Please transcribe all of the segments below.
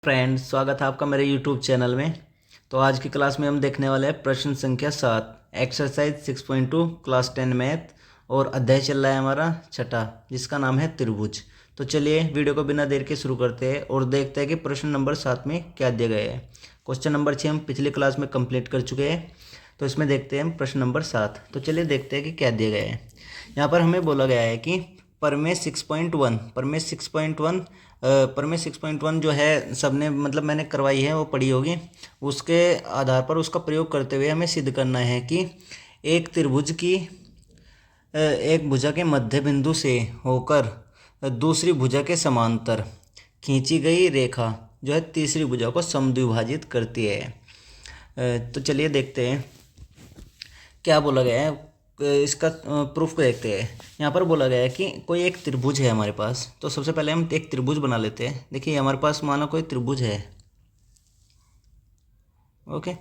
Friends, स्वागत है आपका मेरे यूट्यूब चैनल में। तो आज की क्लास में हम देखने वाले हैं प्रश्न संख्या 7 एक्सरसाइज 6.2 क्लास 10 मैथ। और अध्याय चल रहा है हमारा छठा, जिसका नाम है त्रिभुज। तो चलिए वीडियो को बिना देर के शुरू करते हैं और देखते हैं कि प्रश्न नंबर 7 में क्या दिया गया है। क्वेश्चन नंबर 6 हम पिछली क्लास में कंप्लीट कर चुके हैं, तो इसमें देखते हैं हम प्रश्न नंबर 7। तो चलिए देखते हैं कि क्या दिया गया है। यहाँ पर हमें बोला गया है कि प्रमेय 6.1 जो है सबने मतलब मैंने करवाई है, वो पढ़ी होगी। उसके आधार पर उसका प्रयोग करते हुए हमें सिद्ध करना है कि एक त्रिभुज की एक भुजा के मध्य बिंदु से होकर दूसरी भुजा के समांतर खींची गई रेखा जो है तीसरी भुजा को समद्विभाजित करती है। तो चलिए देखते हैं क्या बोला गया है। इसका प्रूफ को देखते हैं। यहाँ पर बोला गया है कि कोई एक त्रिभुज है हमारे पास। तो सबसे पहले हम एक त्रिभुज बना लेते हैं। देखिए हमारे पास मानो कोई त्रिभुज है, ओके।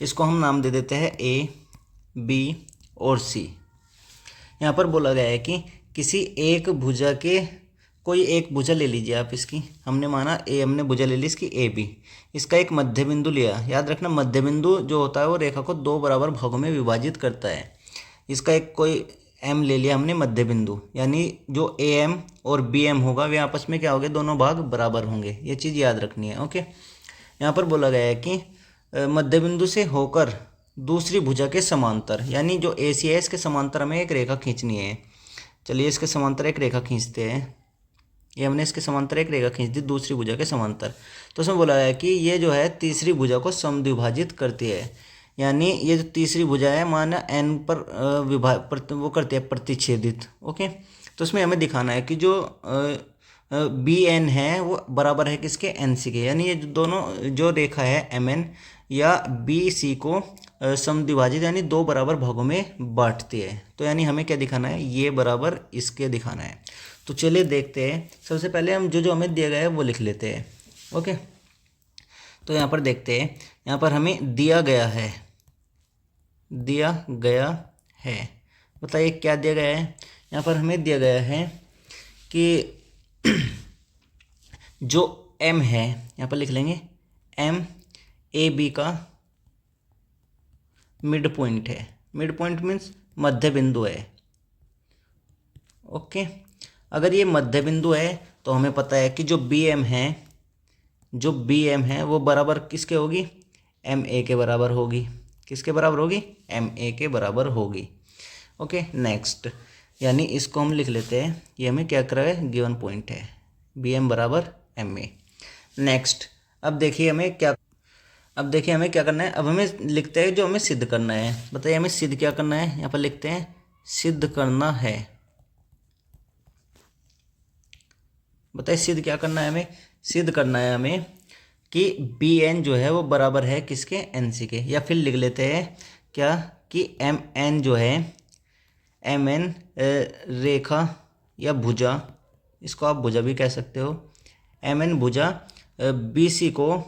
इसको हम नाम दे देते हैं ए, बी और सी। यहाँ पर बोला गया है कि किसी एक भुजा के कोई एक भुजा ले लीजिए आप इसकी। हमने माना ए, हमने भुजा ले ली इसकी ए बी। इसका एक मध्य बिंदु लिया। याद रखना मध्य बिंदु जो होता है वो रेखा को दो बराबर भागों में विभाजित करता है। इसका एक कोई एम ले लिया हमने मध्य बिंदु, यानी जो ए एम और बी एम होगा वे आपस में क्या होंगे, दोनों भाग बराबर होंगे। ये चीज़ याद रखनी है, ओके। यहाँ पर बोला गया है कि मध्य बिंदु से होकर दूसरी भुजा के समांतर, यानी जो ए सी है इसके समांतर हमें एक रेखा खींचनी है। चलिए इसके समांतर एक रेखा खींचते हैं। ये हमने इसके समांतर एक रेखा खींच दी दूसरी भुजा के समांतर। तो उसमें बोला है कि ये जो है तीसरी भुजा को समद्विभाजित करती है, यानी ये जो तीसरी भुजा है माना एन पर वो करती है प्रतिच्छेदित, ओके। तो उसमें हमें दिखाना है कि जो बी एन है वो बराबर है किसके, एन सी के। यानी ये दोनों जो रेखा है एम एन या बी सी को समद्विभाजित यानी दो बराबर भागों में बांटती है। तो यानी हमें क्या दिखाना है, ये बराबर इसके दिखाना है। तो चलिए देखते हैं। सबसे पहले हम जो जो हमें दिया गया है वो लिख लेते हैं, ओके। तो यहाँ पर देखते हैं, यहाँ पर हमें दिया गया है। बताइए क्या दिया गया है। यहाँ पर हमें दिया गया है कि जो m है, यहाँ पर लिख लेंगे m ए बी का मिड पॉइंट है। मिड पॉइंट मीन्स मध्य बिंदु है, ओके। अगर ये मध्य बिंदु है तो हमें पता है कि जो बी एम है वो बराबर किसके होगी, एम ए के बराबर होगी। किसके बराबर होगी, एम ए के बराबर होगी, ओके। नेक्स्ट, यानी इसको हम लिख लेते हैं। ये हमें क्या कर रहा है, गिवन पॉइंट है बी एम बराबर एम ए। नेक्स्ट, अब देखिए हमें क्या करना है। अब हमें लिखते हैं जो हमें सिद्ध करना है। बताइए हमें सिद्ध क्या करना है। यहाँ पर लिखते हैं सिद्ध करना है। बताइए सिद्ध क्या करना है हमें। सिद्ध करना है हमें कि बी एन जो है वो बराबर है किसके, एन सी के। या फिर लिख लेते हैं क्या कि एम एन जो है, एम एन रेखा या भुजा, इसको आप भुजा भी कह सकते हो, एम एन भुजा बी सी को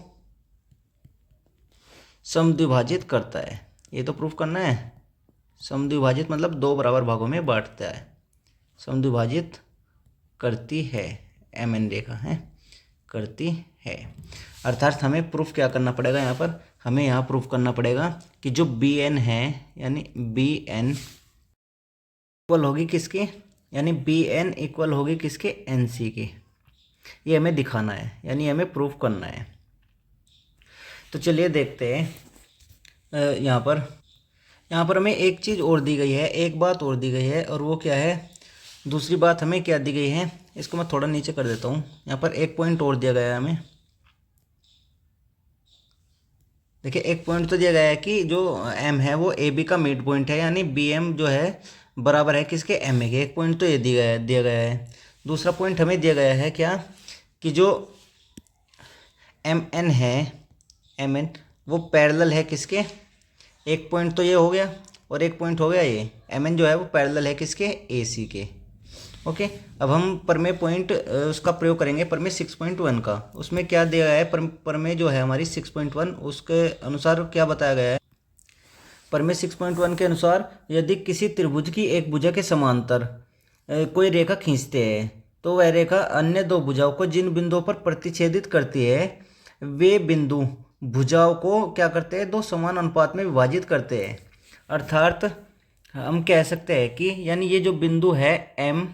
समद्विभाजित करता है। ये तो प्रूफ करना है। समद्विभाजित मतलब दो बराबर भागों में बांटता है, समद्विभाजित करती है, एम एन रेखा है करती है। अर्थात हमें प्रूफ क्या करना पड़ेगा, यहाँ पर हमें यहाँ प्रूफ करना पड़ेगा कि जो बी एन है यानी बी एन इक्वल होगी किसकी, यानी बी एन इक्वल होगी किसके, एन सी के। ये हमें दिखाना है, यानी हमें प्रूफ करना है। तो चलिए देखते हैं। यहाँ पर हमें एक चीज़ और दी गई है, एक बात और दी गई है, और वो क्या है, दूसरी बात हमें क्या दी गई है। इसको मैं थोड़ा नीचे कर देता हूँ। यहाँ पर एक पॉइंट और दिया गया है हमें। देखिए एक पॉइंट तो दिया गया है कि जो एम है वो ए बी का मिड पॉइंट है, यानी बी एम जो है बराबर है किसके, एम ए के। एक पॉइंट तो ये दिया गया है। दूसरा पॉइंट हमें दिया गया है क्या, कि जो एम एन है, एम एन वो पैरेलल है किसके, एक पॉइंट तो ये हो गया और एक पॉइंट हो गया ये, एम एन जो है वो पैरेलल है किसके, ए सी के, ओके। अब हम प्रमेय पॉइंट उसका प्रयोग करेंगे, प्रमेय 6.1 का। उसमें क्या दिया गया है, प्रमेय जो है हमारी 6.1 उसके अनुसार क्या बताया गया है। प्रमेय 6.1 के अनुसार यदि किसी त्रिभुज की एक भुजा के समांतर कोई रेखा खींचते हैं तो वह रेखा अन्य दो भुजाओं को जिन बिंदुओं पर प्रतिच्छेदित करती है वे बिंदु भुजाओं को क्या करते हैं, दो समान अनुपात में विभाजित करते हैं। अर्थात हम कह सकते हैं कि यानी ये जो बिंदु है M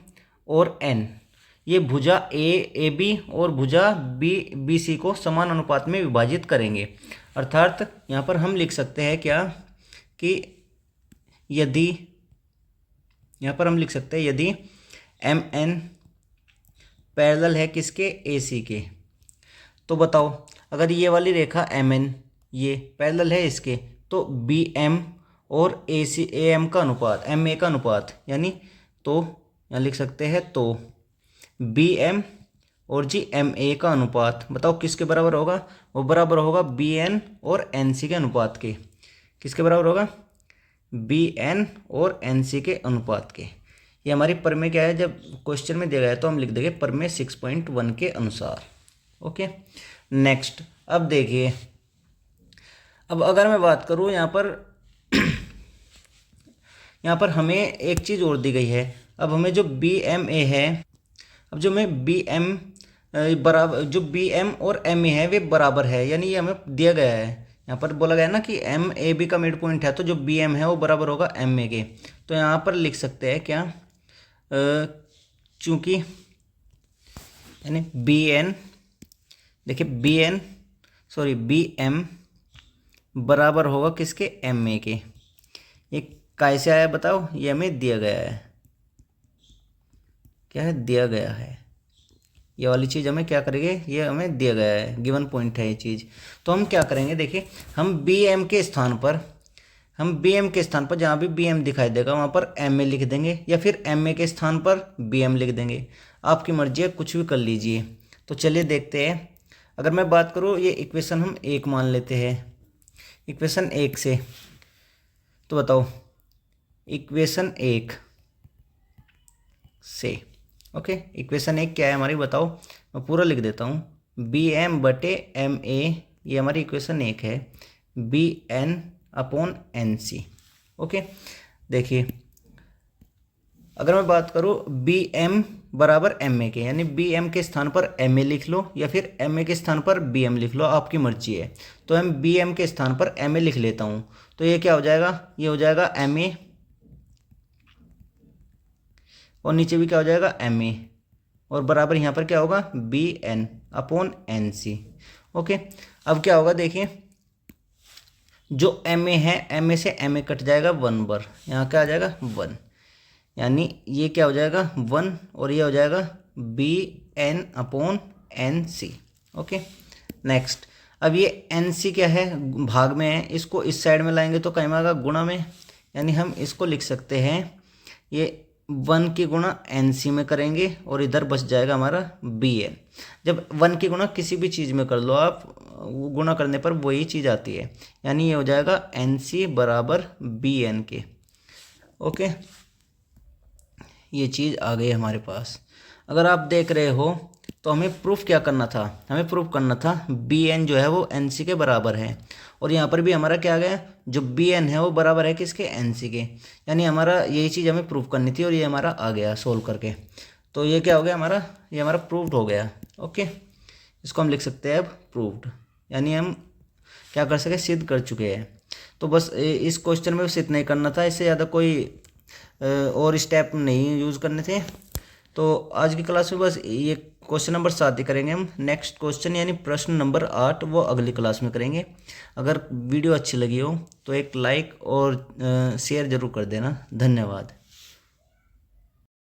और N, ये भुजा ए बी और भुजा बी सी को समान अनुपात में विभाजित करेंगे। अर्थात यहाँ पर हम लिख सकते हैं क्या कि यदि, यहाँ पर हम लिख सकते हैं यदि एम एन पैरेलल है किसके, ए सी के, तो बताओ अगर ये वाली रेखा एम एन ये पैरेलल है इसके, तो बी एम और ए सी ए एम का अनुपात, एम ए का अनुपात, यानी तो यहाँ लिख सकते हैं तो बी एम और जी एम ए का अनुपात बताओ किसके बराबर होगा, वो बराबर होगा बी एन और एन सी के अनुपात के। किसके बराबर होगा, बी एन और एन सी के अनुपात के। ये हमारी प्रमेय क्या है, जब क्वेश्चन में दिया गया है तो हम लिख देंगे प्रमेय 6.1 के अनुसार। ओके नेक्स्ट, अब देखिए, अब अगर मैं बात करूँ यहाँ पर हमें एक चीज़ और दी गई है। अब हमें जो बी एम ए है, अब जो मैं बी एम बराबर, जो बी एम और एम ए है वे बराबर है, यानी ये हमें दिया गया है। यहाँ पर बोला गया है ना कि एम ए बी का मिड पॉइंट है, तो जो बी एम है वो बराबर होगा एम ए के। तो यहाँ पर लिख सकते हैं क्या, चूँकि यानी बी एन, देखिए बी एम बराबर होगा किसके, एम ए के। ये कैसे आया बताओ, ये हमें दिया गया है, क्या है, दिया गया है। ये वाली चीज़ हमें क्या करेंगे, ये हमें दिया गया है, गिवन पॉइंट है ये चीज़। तो हम क्या करेंगे, देखिए हम बी एम के स्थान पर जहाँ भी बी एम दिखाई देगा वहाँ पर एम ए लिख देंगे, या फिर एम ए के स्थान पर बी एम लिख देंगे, आपकी मर्जी है, कुछ भी कर लीजिए। तो चलिए देखते हैं। अगर मैं बात करूँ, ये इक्वेशन हम 1 मान लेते हैं, इक्वेशन 1 से, तो बताओ इक्वेशन 1 से, ओके इक्वेशन 1 क्या है हमारी बताओ, मैं पूरा लिख देता हूँ। बी एम बटे एम ए, ये हमारी इक्वेशन 1 है, B N upon N C. Okay देखिए, अगर मैं बात करूँ बी एम बराबर एम ए के, यानी बी एम के स्थान पर एम ए लिख लो या फिर एम ए के स्थान पर बी एम लिख लो, आपकी मर्जी है। तो हम बी एम के स्थान पर एम ए लिख लेता हूँ, तो ये क्या हो जाएगा, ये हो जाएगा एम ए, और नीचे भी क्या हो जाएगा एम ए, और बराबर यहाँ पर क्या होगा B N upon N C. Okay अब क्या होगा, देखिए जो एम ए है, एम ए से एम ए कट जाएगा 1 बार, यहाँ क्या आ जाएगा 1, यानी ये क्या हो जाएगा 1, और ये हो जाएगा B N upon N C. Okay next, अब ये एन सी क्या है, भाग में है, इसको इस साइड में लाएंगे तो कहीं में आएगा गुणा में, यानी हम इसको लिख सकते हैं ये 1 की गुणा एन सी में करेंगे, और इधर बच जाएगा हमारा बी एन। जब 1 की गुणा किसी भी चीज़ में कर लो आप, गुणा करने पर वही चीज़ आती है, यानी ये हो जाएगा एन सी बराबर बी एन के। ओके ये चीज़ आ गई हमारे पास। अगर आप देख रहे हो तो हमें प्रूफ क्या करना था, हमें प्रूफ करना था बी एन जो है वो एन सी के बराबर है, और यहाँ पर भी हमारा क्या आ गया, जो बी एन है वो बराबर है किसके, एन सी के, यानी हमारा यही चीज़ हमें प्रूफ करनी थी, और ये हमारा आ गया सोल्व करके। तो ये क्या हो गया हमारा, ये हमारा प्रूव्ड हो गया। ओके इसको हम लिख सकते हैं अब प्रूव्ड, यानी हम क्या कर सके, सिद्ध कर चुके हैं। तो बस इस क्वेश्चन में बस इतना ही करना था, इससे ज़्यादा कोई और स्टेप नहीं यूज़ करने थे। तो आज की क्लास में बस ये क्वेश्चन नंबर 7 ही करेंगे हम। नेक्स्ट क्वेश्चन यानी प्रश्न नंबर 8 वो अगली क्लास में करेंगे। अगर वीडियो अच्छी लगी हो तो एक लाइक और शेयर ज़रूर कर देना। धन्यवाद।